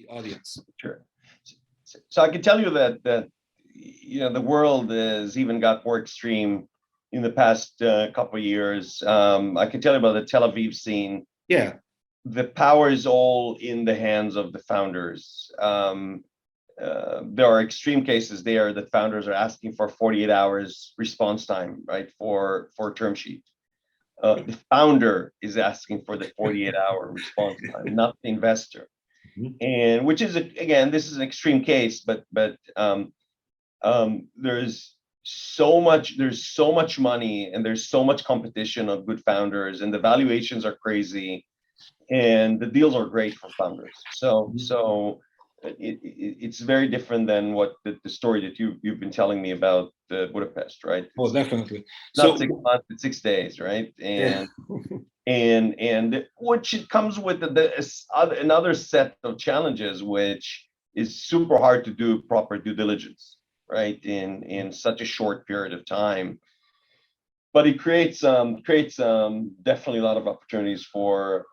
audience. Sure. So I can tell you that the world has even got more extreme in the past couple of years. I can tell you about the Tel Aviv scene. Yeah. The power is all in the hands of the founders. There are extreme cases there that founders are asking for 48 hours response time, right, for a term sheet. The founder is asking for the 48-hour response time, not the investor. Mhm. And which is, again, this is an extreme case, but there's so much money and there's so much competition of good founders, and the valuations are crazy, and the deals are great for founders. So it's very different than what the story that you've been telling me about the Budapest, right? Oh, definitely. Not So 6 months, it's 6 days, right? yeah. And which it comes with another set of challenges, which is super hard to do proper due diligence, right? In such a short period of time. But it creates definitely a lot of opportunities for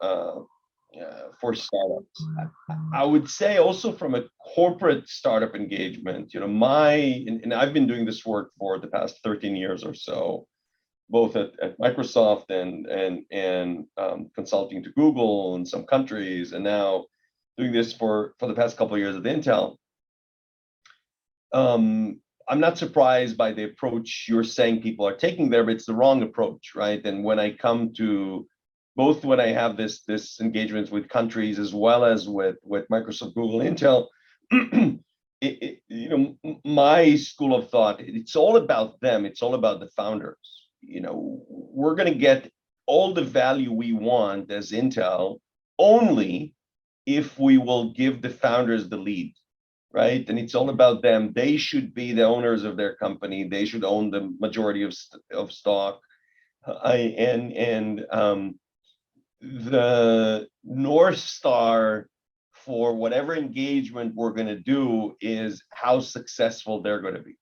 startups. I would say also from a corporate startup engagement, and I've been doing this work for the past 13 years or so, both at Microsoft and consulting to Google in some countries, and now doing this for the past couple of years at Intel. I'm not surprised by the approach you're saying people are taking there, but it's the wrong approach, right? And when I come to when I have this engagements with countries as well as with Microsoft, Google, Intel, my school of thought, it's all about them. It's all about the founders. We're going to get all the value we want as Intel only if we will give the founders the lead, right? And it's all about them. They should be the owners of their company. They should own the majority of stock. The North Star for whatever engagement we're going to do is how successful they're going to be.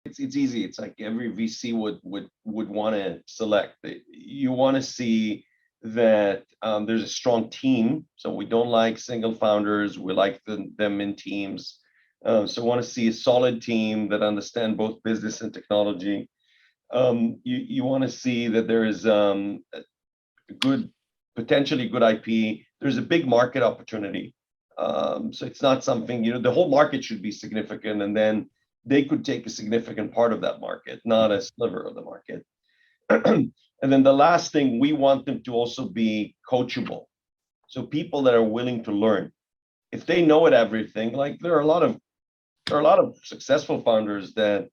It's easy. It's like every VC would want to select. You want to see that there's a strong team. So we don't like single founders. We like them in teams. So we want to see a solid team that understand both business and technology. You want to see that there is potentially good IP. There's a big market opportunity. So it's not something, the whole market should be significant, and then they could take a significant part of that market, not a sliver of the market. And then the last thing, we want them to also be coachable. So people that are willing to learn. If they know it everything, like there are a lot of successful founders that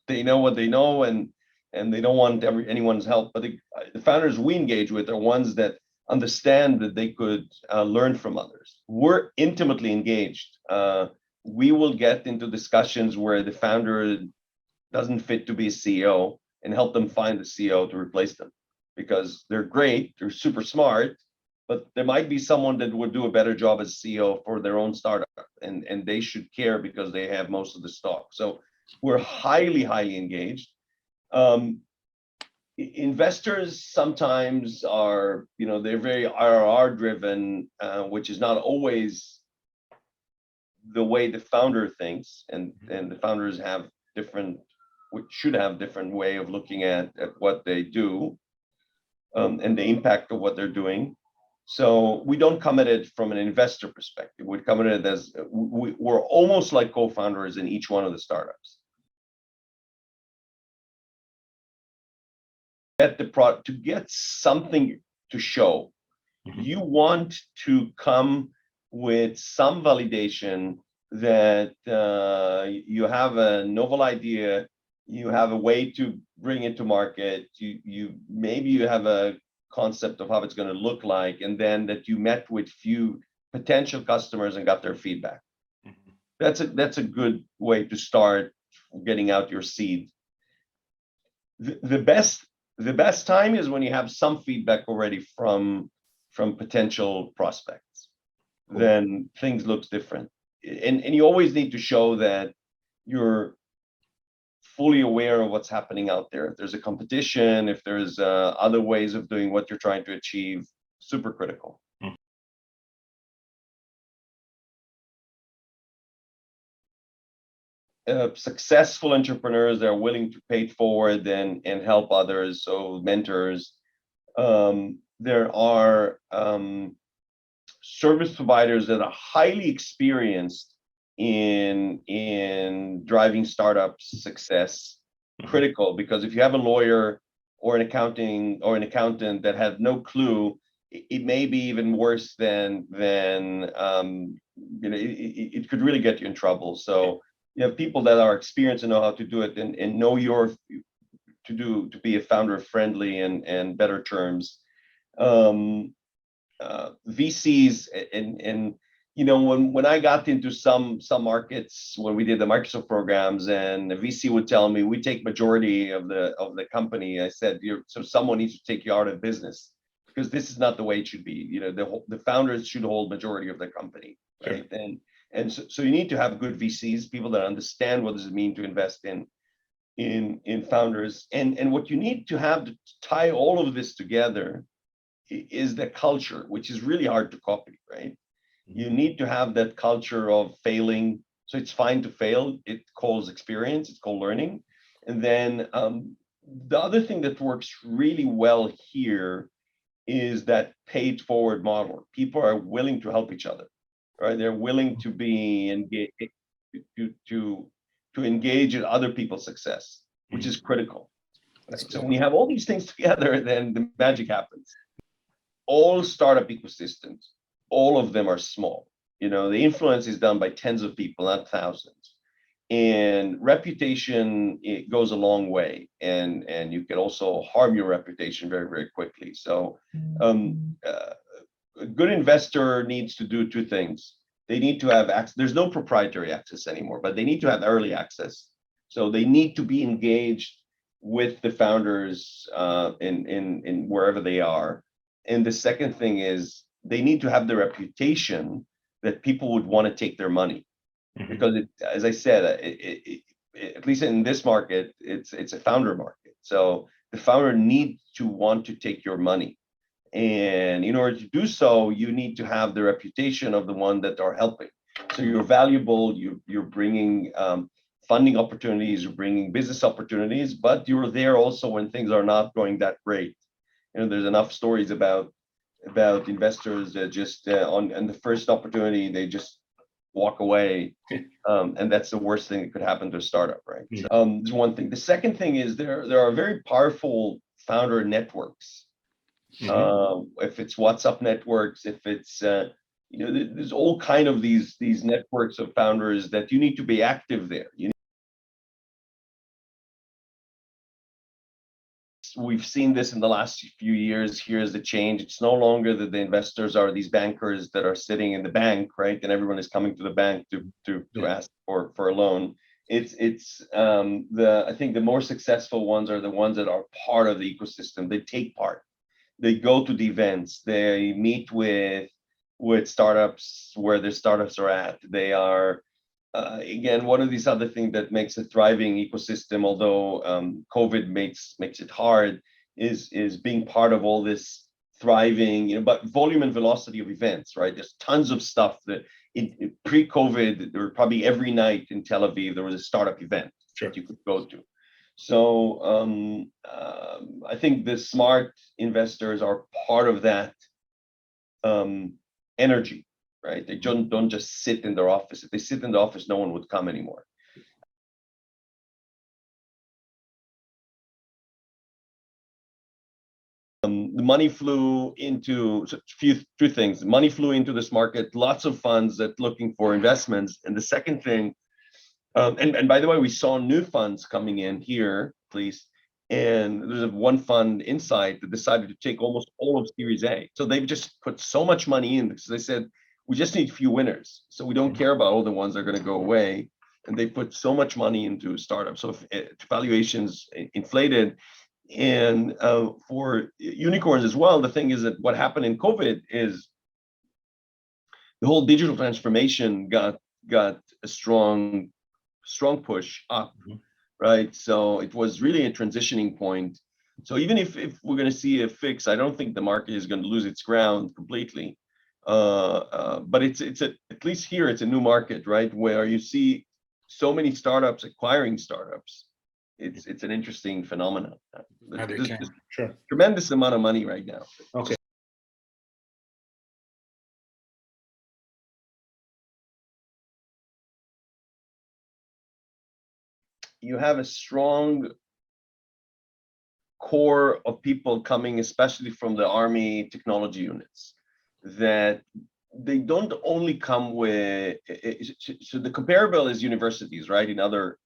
they know what they know, and they don't want anyone's help. But the founders we engage with are ones that understand that they could learn from others. We're intimately engaged. We will get into discussions where the founder doesn't fit to be a CEO and help them find the CEO to replace them, because they're great, they're super smart, but there might be someone that would do a better job as CEO for their own startup, and they should care because they have most of the stock. So we're highly engaged. Investors sometimes are, they're very IRR driven, which is not always the way the founder thinks, and the founders should have different way of looking at what they do, and the impact of what they're doing. So we don't come at it from an investor perspective. We come at it as we're almost like co-founders in each one of the startups. To get something to show, you want to come with some validation that you have a novel idea, you have a way to bring it to market, maybe you have a concept of how it's going to look like, and then that you met with few potential customers and got their feedback. That's a good way to start getting out your seed. The best time is when you have some feedback already from potential prospects. Cool. Then things look different, and you always need to show that you're fully aware of what's happening out there. If there's a competition, if there's other ways of doing what you're trying to achieve, super critical. Successful entrepreneurs that are willing to pay it forward and help others, so mentors. There are service providers that are highly experienced in driving startups success, critical, because if you have a lawyer or an accountant that have no clue, it may be even worse than it could really get you in trouble. So you have people that are experienced and know how to do it and know to be a founder friendly and better terms. VCs and when I got into some markets when we did the Microsoft programs, and the VC would tell me we take majority of the company. I said, so someone needs to take you out of business, because this is not the way it should be. The founders should hold majority of the company, right? Sure. And so you need to have good VCs, people that understand what does it mean to invest in founders, and what you need to have to tie all of this together is the culture, which is really hard to copy, right? You need to have that culture of failing. So it's fine to fail. It calls experience. It's called learning. And then the other thing that works really well here is that paid forward model. People are willing to help each other, right? They're willing to be engaged, to engage in other people's success, which is critical. Right? So when you have all these things together, then the magic happens. All startup ecosystems, all of them are small. The influence is done by tens of people, not thousands. And reputation, it goes a long way. And you can also harm your reputation very, very quickly. So a good investor needs to do two things. They need to have access. There's no proprietary access anymore, but they need to have early access. So they need to be engaged with the founders in wherever they are. And the second thing is they need to have the reputation that people would want to take their money, because as I said, at least in this market, it's a founder market. So the founder needs to want to take your money, and in order to do so, you need to have the reputation of the one that are helping. So you're valuable. You're bringing funding opportunities. You're bringing business opportunities, but you're there also when things are not going that great. There's enough stories about investors that just on the first opportunity they just walk away, and that's the worst thing that could happen to a startup, right? So, there's one thing. The second thing is there are very powerful founder networks. If it's WhatsApp networks, if it's there's all kind of these networks of founders that you need to be active there. We've seen this in the last few years. Here's the change. It's no longer that the investors are these bankers that are sitting in the bank, right? And everyone is coming to the bank to ask for a loan. I think the more successful ones are the ones that are part of the ecosystem. They take part. They go to the events. They meet with startups where their startups are at. They are again, one of these other things that makes a thriving ecosystem, although COVID makes it hard, is being part of all this thriving, but volume and velocity of events, right? There's tons of stuff that pre-COVID, there were probably every night in Tel Aviv, there was a startup event that you could go to. So I think the smart investors are part of that energy. Right? They don't just sit in their office. If they sit in the office, no one would come anymore. The money flew into two things. Money flew into this market. Lots of funds that looking for investments. And the second thing, and by the way, we saw new funds coming in here, please. And there's one fund Insight that decided to take almost all of Series A. So they've just put so much money in because they said, we just need a few winners. So we don't care about all the ones that are going to go away. And they put so much money into startups. So if valuations inflated. And for unicorns as well, the thing is that what happened in COVID is the whole digital transformation got a strong push up. right? So it was really a transitioning point. So even if we're going to see a fix, I don't think the market is going to lose its ground completely. But at least here it's a new market, right? Where you see so many startups acquiring startups. It's an interesting phenomenon. There's Sure. tremendous amount of money right now. Okay. You have a strong core of people coming, especially from the Army technology units, that they don't only come with. So the comparable is universities, right? In other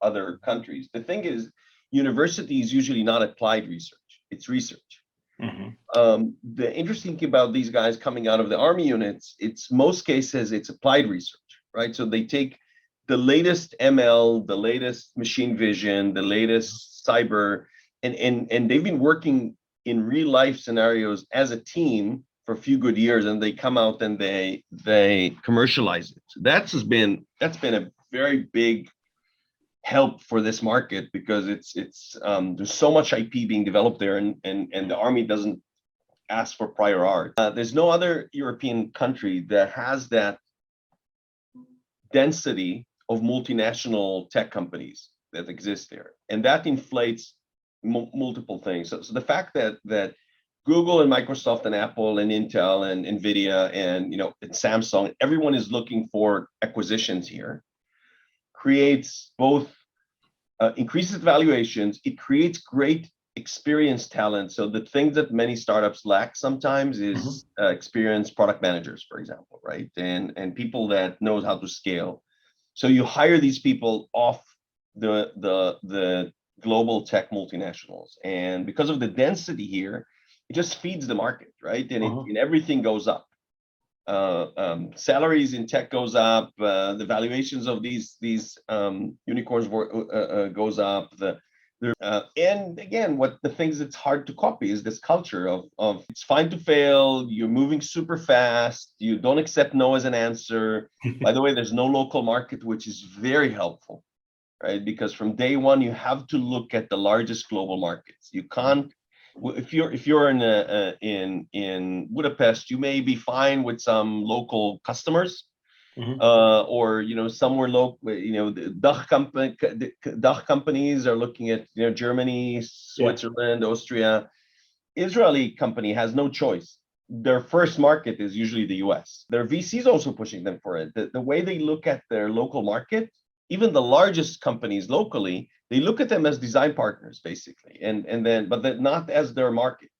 countries, the thing is, university is usually not applied research; it's research. The interesting thing about these guys coming out of the Army units, it's most cases it's applied research, right? So they take the latest ML, the latest machine vision, the latest cyber, and they've been working in real life scenarios as a team for a few good years, and they come out and they commercialize it. So that's been a very big help for this market, because it's there's so much IP being developed there, and the Army doesn't ask for prior art. There's no other European country that has that density of multinational tech companies that exist there, and that inflates multiple things. So the fact that Google and Microsoft and Apple and Intel and Nvidia and and Samsung, everyone is looking for acquisitions here, creates both increases valuations. It creates great experienced talent. So the things that many startups lack sometimes is experienced product managers, for example, right? And people that knows how to scale. So you hire these people off the global tech multinationals, and because of the density here, it just feeds the market, right? And everything goes up. Salaries in tech goes up. The valuations of these unicorns goes up. And again, what the things that's hard to copy is this culture of it's fine to fail. You're moving super fast. You don't accept no as an answer. By the way, there's no local market, which is very helpful, right? Because from day one, you have to look at the largest global markets. You can't. If you're in Budapest, you may be fine with some local customers, or somewhere local. The DACH companies are looking at Germany, Switzerland, Austria. Israeli company has no choice. Their first market is usually the US. Their VCs also pushing them for it. The way they look at their local market, even the largest companies locally, they look at them as design partners, basically, but not as their market.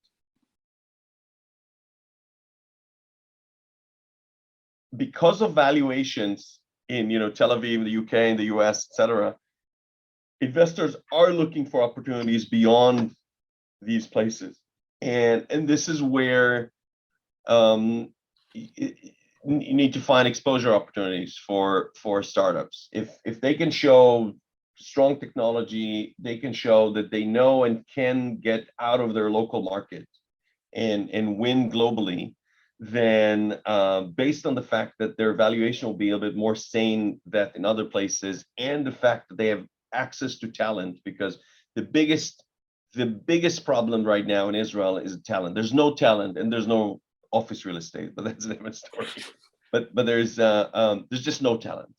Because of valuations in Tel Aviv, the UK, and the US, etc., investors are looking for opportunities beyond these places, and this is where you need to find exposure opportunities for startups. If they can show strong technology, they can show that they know and can get out of their local market and win globally, then based on the fact that their valuation will be a bit more sane than in other places, and the fact that they have access to talent, because the biggest problem right now in Israel is talent. There's no talent and there's no office real estate, but that's a different story. But there's just no talent.